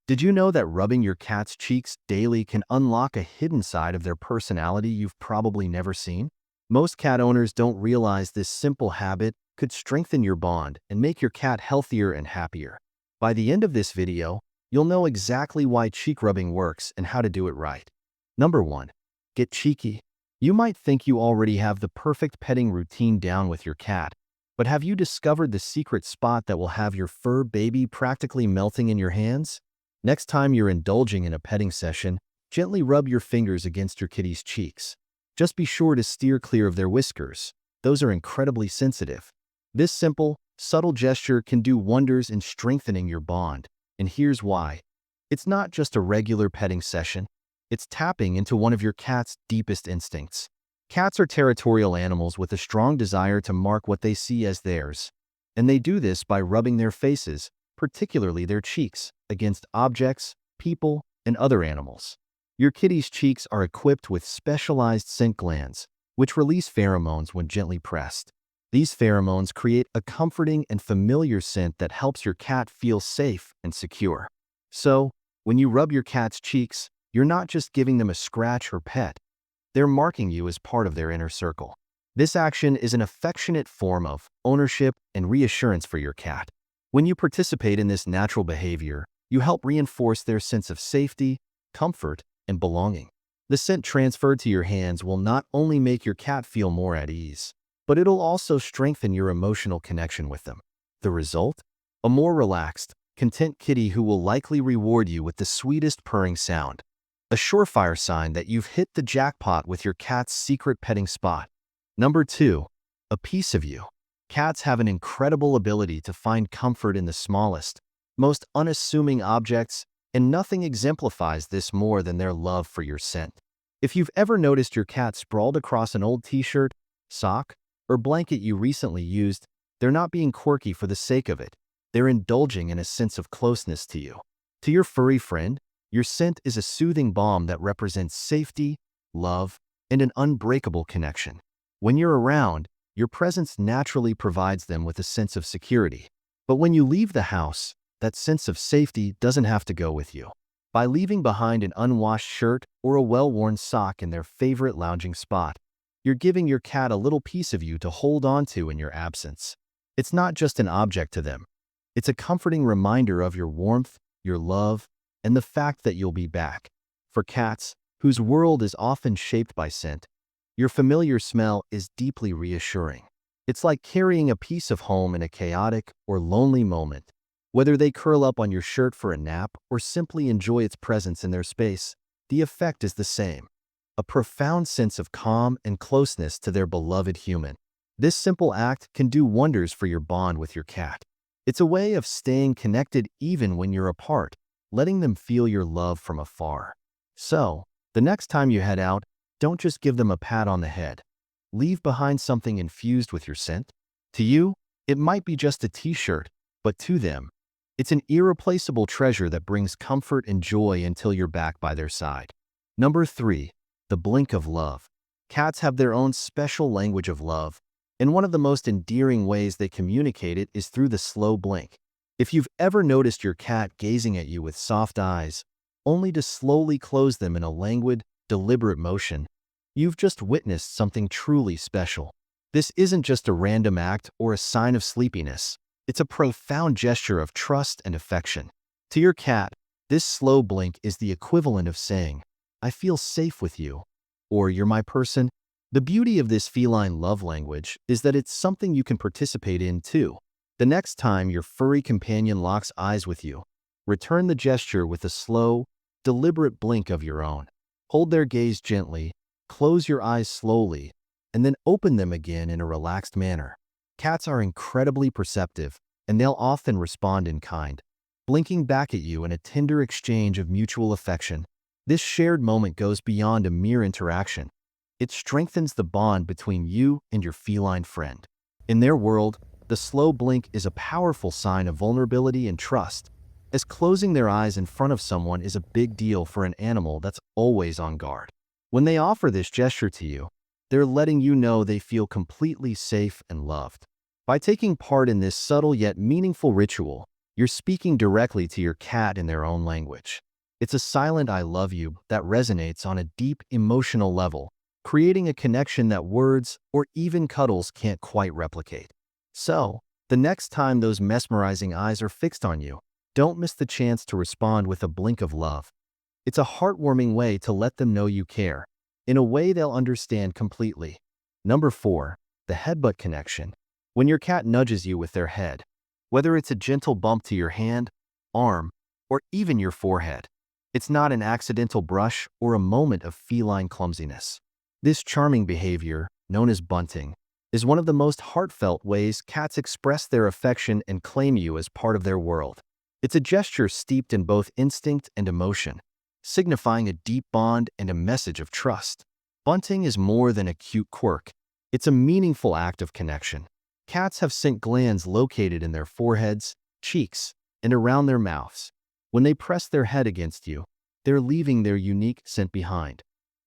Did you know that rubbing your cat's cheeks daily can unlock a hidden side of their personality you've probably never seen? Most cat owners don't realize this simple habit could strengthen your bond and make your cat healthier and happier. By the end of this video, you'll know exactly why cheek rubbing works and how to do it right. Number 1. Get cheeky. You might think you already have the perfect petting routine down with your cat, but have you discovered the secret spot that will have your fur baby practically melting in your hands? Next time you're indulging in a petting session, gently rub your fingers against your kitty's cheeks. Just be sure to steer clear of their whiskers. Those are incredibly sensitive. This simple, subtle gesture can do wonders in strengthening your bond. And here's why. It's not just a regular petting session. It's tapping into one of your cat's deepest instincts. Cats are territorial animals with a strong desire to mark what they see as theirs. And they do this by rubbing their faces, particularly their cheeks, against objects, people, and other animals. Your kitty's cheeks are equipped with specialized scent glands, which release pheromones when gently pressed. These pheromones create a comforting and familiar scent that helps your cat feel safe and secure. So, when you rub your cat's cheeks, you're not just giving them a scratch or pet. They're marking you as part of their inner circle. This action is an affectionate form of ownership and reassurance for your cat. When you participate in this natural behavior, you help reinforce their sense of safety, comfort, and belonging. The scent transferred to your hands will not only make your cat feel more at ease, but it'll also strengthen your emotional connection with them. The result? A more relaxed, content kitty who will likely reward you with the sweetest purring sound. A surefire sign that you've hit the jackpot with your cat's secret petting spot. Number 2. A piece of you. Cats have an incredible ability to find comfort in the smallest, most unassuming objects, and nothing exemplifies this more than their love for your scent. If you've ever noticed your cat sprawled across an old t-shirt, sock, or blanket you recently used, they're not being quirky for the sake of it. They're indulging in a sense of closeness to you. To your furry friend, your scent is a soothing balm that represents safety, love, and an unbreakable connection. When you're around, your presence naturally provides them with a sense of security. But when you leave the house, that sense of safety doesn't have to go with you. By leaving behind an unwashed shirt or a well-worn sock in their favorite lounging spot, you're giving your cat a little piece of you to hold on to in your absence. It's not just an object to them. It's a comforting reminder of your warmth, your love, and the fact that you'll be back. For cats, whose world is often shaped by scent, your familiar smell is deeply reassuring. It's like carrying a piece of home in a chaotic or lonely moment. Whether they curl up on your shirt for a nap or simply enjoy its presence in their space, the effect is the same. A profound sense of calm and closeness to their beloved human. This simple act can do wonders for your bond with your cat. It's a way of staying connected even when you're apart, letting them feel your love from afar. So, the next time you head out, don't just give them a pat on the head. Leave behind something infused with your scent. To you, it might be just a t-shirt, but to them, it's an irreplaceable treasure that brings comfort and joy until you're back by their side. Number 3. The blink of love. Cats have their own special language of love, and one of the most endearing ways they communicate it is through the slow blink. If you've ever noticed your cat gazing at you with soft eyes, only to slowly close them in a languid, deliberate motion, you've just witnessed something truly special. This isn't just a random act or a sign of sleepiness. It's a profound gesture of trust and affection. To your cat, this slow blink is the equivalent of saying, "I feel safe with you," or "You're my person." The beauty of this feline love language is that it's something you can participate in too. The next time your furry companion locks eyes with you, return the gesture with a slow, deliberate blink of your own. Hold their gaze gently, close your eyes slowly, and then open them again in a relaxed manner. Cats are incredibly perceptive, and they'll often respond in kind, blinking back at you in a tender exchange of mutual affection. This shared moment goes beyond a mere interaction. It strengthens the bond between you and your feline friend. In their world, the slow blink is a powerful sign of vulnerability and trust, as closing their eyes in front of someone is a big deal for an animal that's always on guard. When they offer this gesture to you, they're letting you know they feel completely safe and loved. By taking part in this subtle yet meaningful ritual, You're speaking directly to your cat in their own language. It's a silent I love you that resonates on a deep emotional level, creating a connection that words or even cuddles can't quite replicate. So, the next time those mesmerizing eyes are fixed on you, don't miss the chance to respond with a blink of love. It's a heartwarming way to let them know you care, in a way they'll understand completely. Number 4. The headbutt connection. When your cat nudges you with their head, whether it's a gentle bump to your hand, arm, or even your forehead, it's not an accidental brush or a moment of feline clumsiness. This charming behavior, known as bunting, is one of the most heartfelt ways cats express their affection and claim you as part of their world. It's a gesture steeped in both instinct and emotion, signifying a deep bond and a message of trust. Bunting is more than a cute quirk. It's a meaningful act of connection. Cats have scent glands located in their foreheads, cheeks, and around their mouths. When they press their head against you, they're leaving their unique scent behind,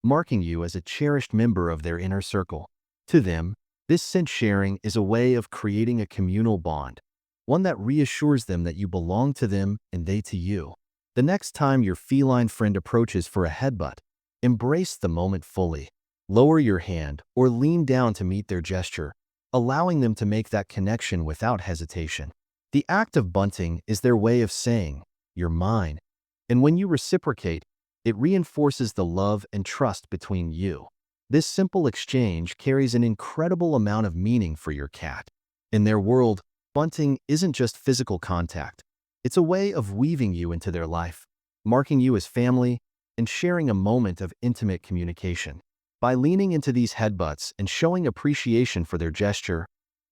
marking you as a cherished member of their inner circle. To them, this scent sharing is a way of creating a communal bond, one that reassures them that you belong to them and they to you. The next time your feline friend approaches for a headbutt, embrace the moment fully. Lower your hand or lean down to meet their gesture, allowing them to make that connection without hesitation. The act of bunting is their way of saying, "You're mine," and when you reciprocate, it reinforces the love and trust between you. This simple exchange carries an incredible amount of meaning for your cat. In their world, bunting isn't just physical contact. It's a way of weaving you into their life, marking you as family, and sharing a moment of intimate communication. By leaning into these headbutts and showing appreciation for their gesture,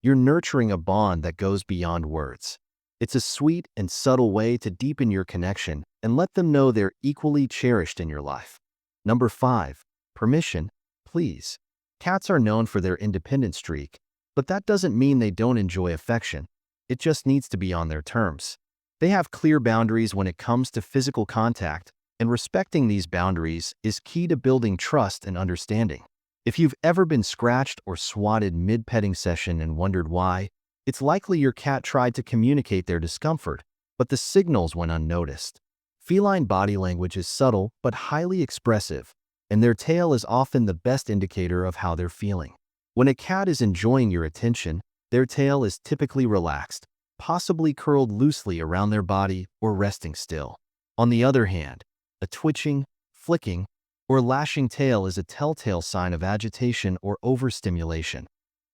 you're nurturing a bond that goes beyond words. It's a sweet and subtle way to deepen your connection and let them know they're equally cherished in your life. Number 5. Permission, please. Cats are known for their independent streak, but that doesn't mean they don't enjoy affection. It just needs to be on their terms. They have clear boundaries when it comes to physical contact, and respecting these boundaries is key to building trust and understanding. If you've ever been scratched or swatted mid-petting session and wondered why, it's likely your cat tried to communicate their discomfort, but the signals went unnoticed. Feline body language is subtle but highly expressive, and their tail is often the best indicator of how they're feeling. When a cat is enjoying your attention, their tail is typically relaxed, possibly curled loosely around their body or resting still. On the other hand, a twitching, flicking, or lashing tail is a telltale sign of agitation or overstimulation,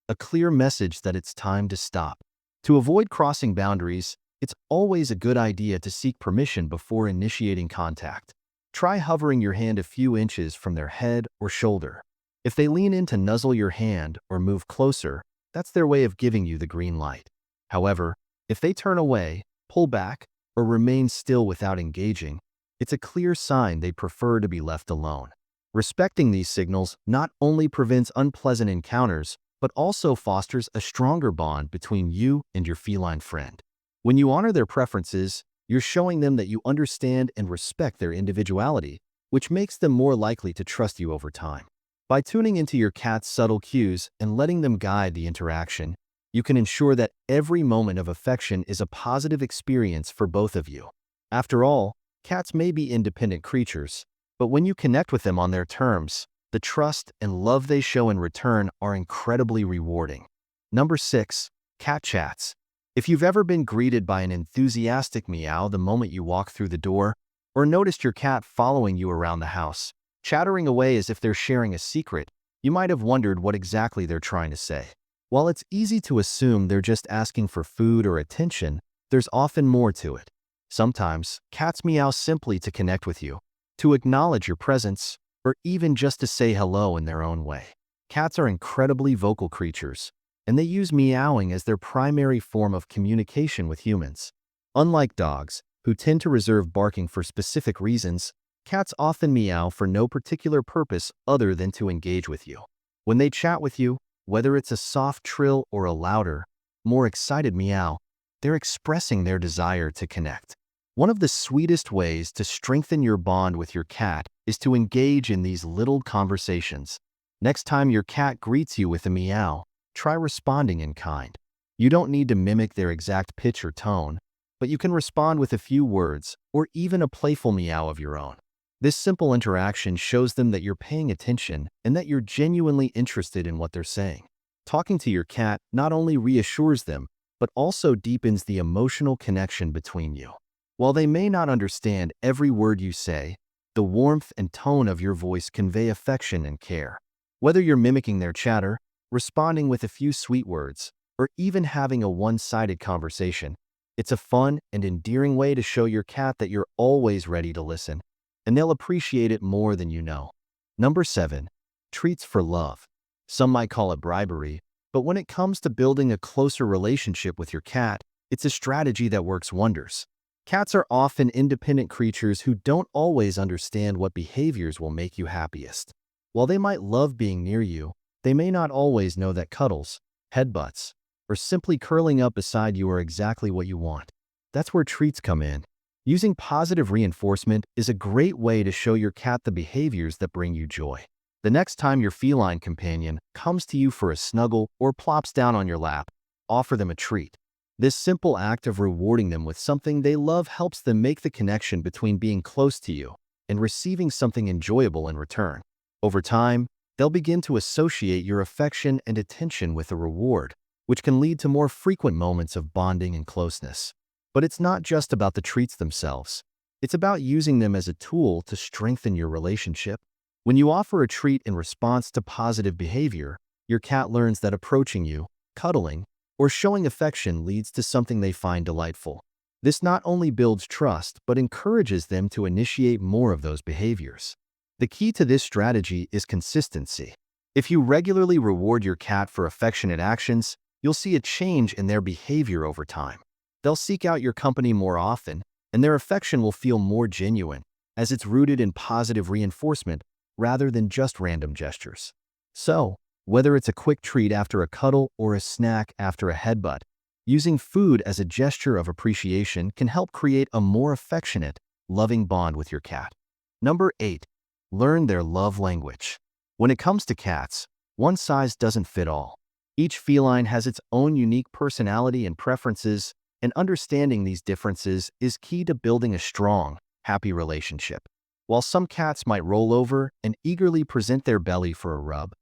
a clear message that it's time to stop. To avoid crossing boundaries, it's always a good idea to seek permission before initiating contact. Try hovering your hand a few inches from their head or shoulder. If they lean in to nuzzle your hand or move closer, that's their way of giving you the green light. However, if they turn away, pull back, or remain still without engaging, it's a clear sign they prefer to be left alone. Respecting these signals not only prevents unpleasant encounters, but also fosters a stronger bond between you and your feline friend. When you honor their preferences, you're showing them that you understand and respect their individuality, which makes them more likely to trust you over time. By tuning into your cat's subtle cues and letting them guide the interaction, you can ensure that every moment of affection is a positive experience for both of you. After all, cats may be independent creatures, but when you connect with them on their terms, the trust and love they show in return are incredibly rewarding. Number 6. Cat chats. If you've ever been greeted by an enthusiastic meow the moment you walk through the door, or noticed your cat following you around the house, chattering away as if they're sharing a secret, you might have wondered what exactly they're trying to say. While it's easy to assume they're just asking for food or attention, there's often more to it. Sometimes, cats meow simply to connect with you, to acknowledge your presence, or even just to say hello in their own way. Cats are incredibly vocal creatures, and they use meowing as their primary form of communication with humans. Unlike dogs, who tend to reserve barking for specific reasons, cats often meow for no particular purpose other than to engage with you. When they chat with you, whether it's a soft trill or a louder, more excited meow, they're expressing their desire to connect. One of the sweetest ways to strengthen your bond with your cat is to engage in these little conversations. Next time your cat greets you with a meow, try responding in kind. You don't need to mimic their exact pitch or tone. but you can respond with a few words or even a playful meow of your own. This simple interaction shows them that you're paying attention and that you're genuinely interested in what they're saying. Talking to your cat not only reassures them, but also deepens the emotional connection between you. While they may not understand every word you say, the warmth and tone of your voice convey affection and care. Whether you're mimicking their chatter, responding with a few sweet words, or even having a one-sided conversation, it's a fun and endearing way to show your cat that you're always ready to listen, and they'll appreciate it more than you know. Number 7. Treats for love. Some might call it bribery, but when it comes to building a closer relationship with your cat, it's a strategy that works wonders. Cats are often independent creatures who don't always understand what behaviors will make you happiest. While they might love being near you, they may not always know that cuddles, headbutts, or simply curling up beside you are exactly what you want. That's where treats come in. Using positive reinforcement is a great way to show your cat the behaviors that bring you joy. The next time your feline companion comes to you for a snuggle or plops down on your lap, offer them a treat. This simple act of rewarding them with something they love helps them make the connection between being close to you and receiving something enjoyable in return. Over time, they'll begin to associate your affection and attention with a reward, which can lead to more frequent moments of bonding and closeness. But it's not just about the treats themselves. It's about using them as a tool to strengthen your relationship. When you offer a treat in response to positive behavior, your cat learns that approaching you, cuddling, or showing affection leads to something they find delightful. This not only builds trust, but encourages them to initiate more of those behaviors. The key to this strategy is consistency. If you regularly reward your cat for affectionate actions, you'll see a change in their behavior over time. They'll seek out your company more often, and their affection will feel more genuine, as it's rooted in positive reinforcement rather than just random gestures. So, whether it's a quick treat after a cuddle or a snack after a headbutt, using food as a gesture of appreciation can help create a more affectionate, loving bond with your cat. Number 8. Learn their love language. When it comes to cats, one size doesn't fit all. Each feline has its own unique personality and preferences, and understanding these differences is key to building a strong, happy relationship. While some cats might roll over and eagerly present their belly for a rub,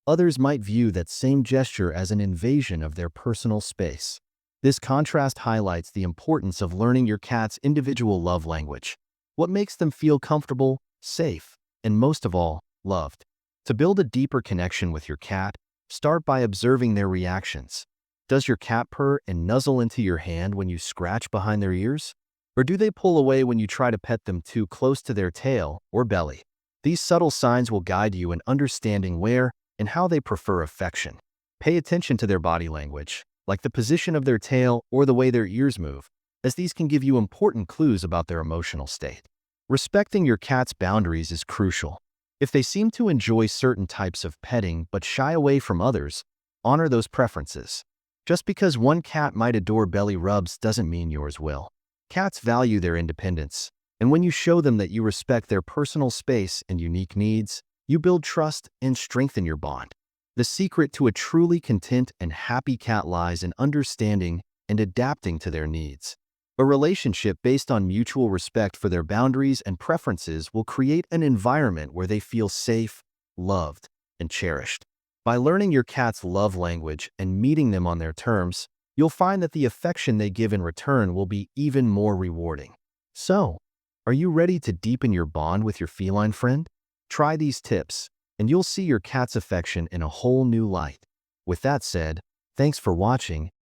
others might view that same gesture as an invasion of their personal space. This contrast highlights the importance of learning your cat's individual love language, what makes them feel comfortable, safe, and most of all, loved. To build a deeper connection with your cat, start by observing their reactions. Does your cat purr and nuzzle into your hand when you scratch behind their ears? Or do they pull away when you try to pet them too close to their tail or belly? These subtle signs will guide you in understanding where and how they prefer affection. Pay attention to their body language, like the position of their tail or the way their ears move, as these can give you important clues about their emotional state. Respecting your cat's boundaries is crucial. If they seem to enjoy certain types of petting but shy away from others, honor those preferences. Just because one cat might adore belly rubs doesn't mean yours will. Cats value their independence, and when you show them that you respect their personal space and unique needs, you build trust and strengthen your bond. The secret to a truly content and happy cat lies in understanding and adapting to their needs. A relationship based on mutual respect for their boundaries and preferences will create an environment where they feel safe, loved, and cherished. By learning your cat's love language and meeting them on their terms, you'll find that the affection they give in return will be even more rewarding. So, are you ready to deepen your bond with your feline friend? Try these tips, and you'll see your cat's affection in a whole new light. With that said, thanks for watching,